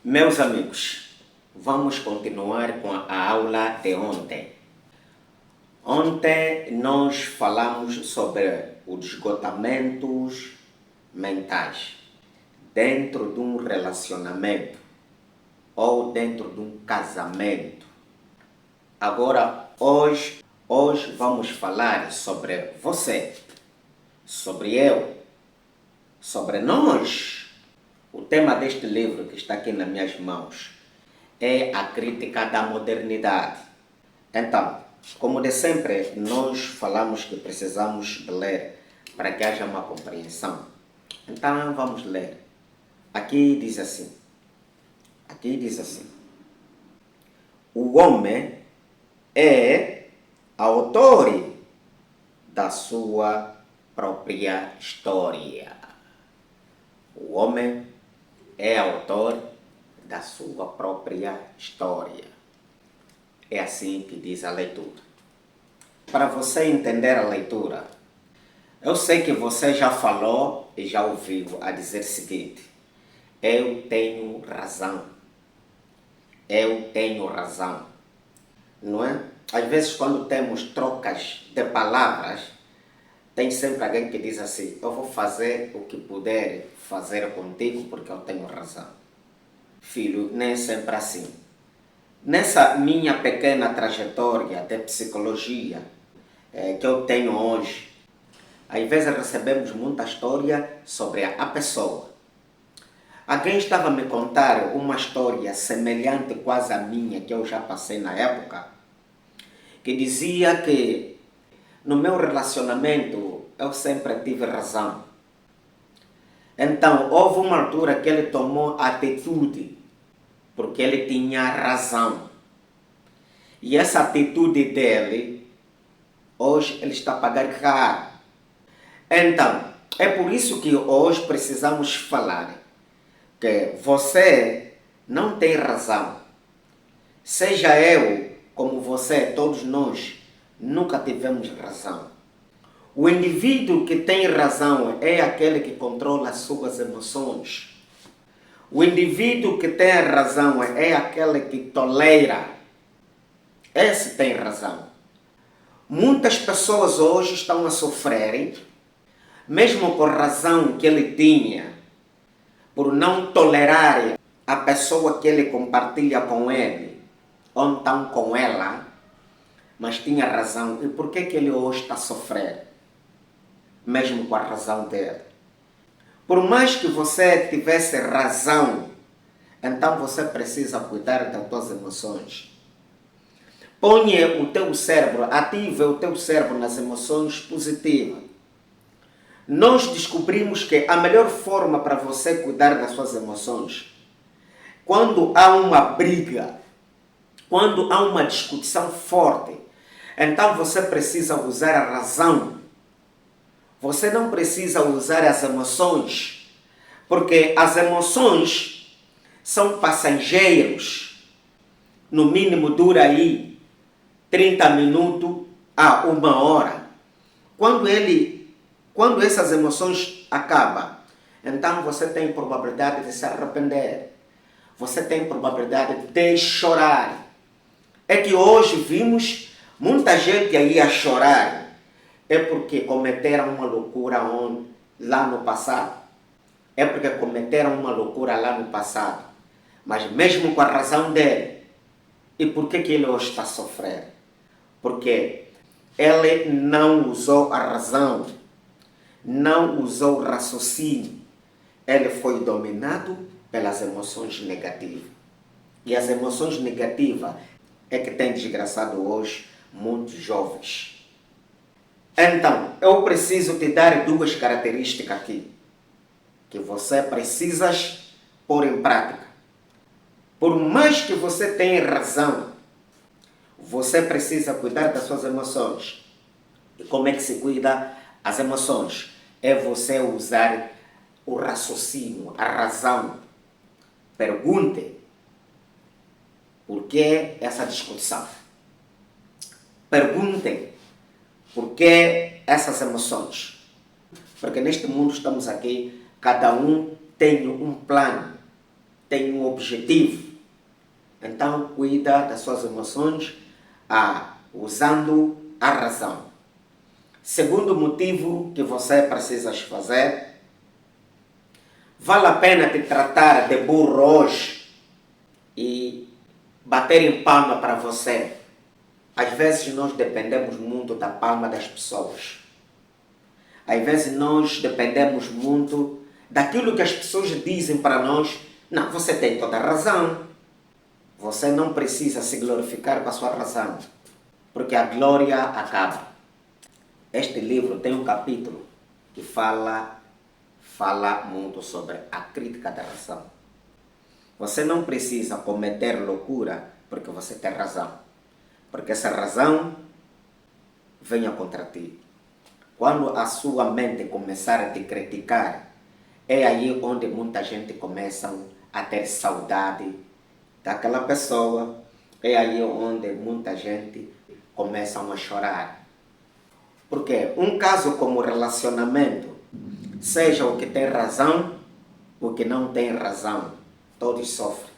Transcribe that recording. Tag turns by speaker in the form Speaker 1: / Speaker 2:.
Speaker 1: Meus amigos, vamos continuar com a aula de ontem. Ontem nós falamos sobre os esgotamentos mentais dentro de um relacionamento ou dentro de um casamento. Agora, hoje vamos falar sobre você, sobre eu, sobre nós. O tema deste livro que está aqui nas minhas mãos é a crítica da modernidade. Então, como de sempre, nós falamos que precisamos de ler para que haja uma compreensão. Então, vamos ler. Aqui diz assim. O homem é autor da sua própria história. O homem é autor da sua própria história. É assim que diz a leitura. Para você entender a leitura, eu sei que você já falou e já ouviu a dizer o seguinte: eu tenho razão. Eu tenho razão. Não é? Às vezes, quando temos trocas de palavras, tem sempre alguém que diz assim: eu vou fazer o que puder fazer contigo porque eu tenho razão. Filho, nem sempre assim. Nessa minha pequena trajetória de psicologia que eu tenho hoje, às vezes recebemos muita história sobre a pessoa. Alguém estava a me contar uma história semelhante quase à minha, que eu já passei na época, que dizia que no meu relacionamento eu sempre tive razão. Então, houve uma altura que ele tomou atitude, porque ele tinha razão. E essa atitude dele, hoje ele está a pagar caro. Então, é por isso que hoje precisamos falar que você não tem razão. Seja eu, como você, todos nós, nunca tivemos razão. O indivíduo que tem razão é aquele que controla as suas emoções. O indivíduo que tem razão é aquele que tolera. Esse tem razão. Muitas pessoas hoje estão a sofrer, mesmo com a razão que ele tinha, por não tolerar a pessoa que ele compartilha com ele, ou então com ela, mas tinha razão. E por que ele hoje está a sofrer? Mesmo com a razão dele. Por mais que você tivesse razão, então você precisa cuidar das suas emoções. Ponha o teu cérebro, ative o teu cérebro nas emoções positivas. Nós descobrimos que a melhor forma para você cuidar das suas emoções, quando há uma briga, quando há uma discussão forte, então você precisa usar a razão. Você não precisa usar as emoções, porque as emoções são passageiros. No mínimo dura aí 30 minutos a 1 hora. Quando essas emoções acabam, então você tem probabilidade de se arrepender. Você tem probabilidade de chorar. É que hoje vimos muita gente aí a chorar. É porque cometeram uma loucura lá no passado. É porque cometeram uma loucura lá no passado. Mas mesmo com a razão dele. E por que ele hoje está a sofrer? Porque ele não usou a razão. Não usou o raciocínio. Ele foi dominado pelas emoções negativas. E as emoções negativas é que tem desgraçado hoje muitos jovens. Então, eu preciso te dar 2 características aqui, que você precisa pôr em prática. Por mais que você tenha razão, você precisa cuidar das suas emoções. E como é que se cuida as emoções? É você usar o raciocínio, a razão. Pergunte por que essa discussão. Pergunte por que essas emoções. Porque neste mundo estamos aqui, cada um tem um plano. tem um objetivo. Então, cuida das suas emoções usando a razão. Segundo motivo que você precisa fazer, vale a pena te tratar de burro hoje e bater em palma para você. Às vezes nós dependemos muito da palma das pessoas. Às vezes nós dependemos muito daquilo que as pessoas dizem para nós. Não, você tem toda a razão. Você não precisa se glorificar com a sua razão, porque a glória acaba. Este livro tem um capítulo que fala muito sobre a crítica da razão. Você não precisa cometer loucura porque você tem razão, porque essa razão venha contra ti. Quando a sua mente começar a te criticar, é aí onde muita gente começa a ter saudade daquela pessoa, é aí onde muita gente começa a chorar. Porque um caso como relacionamento, seja o que tem razão, o que não tem razão, todos sofrem.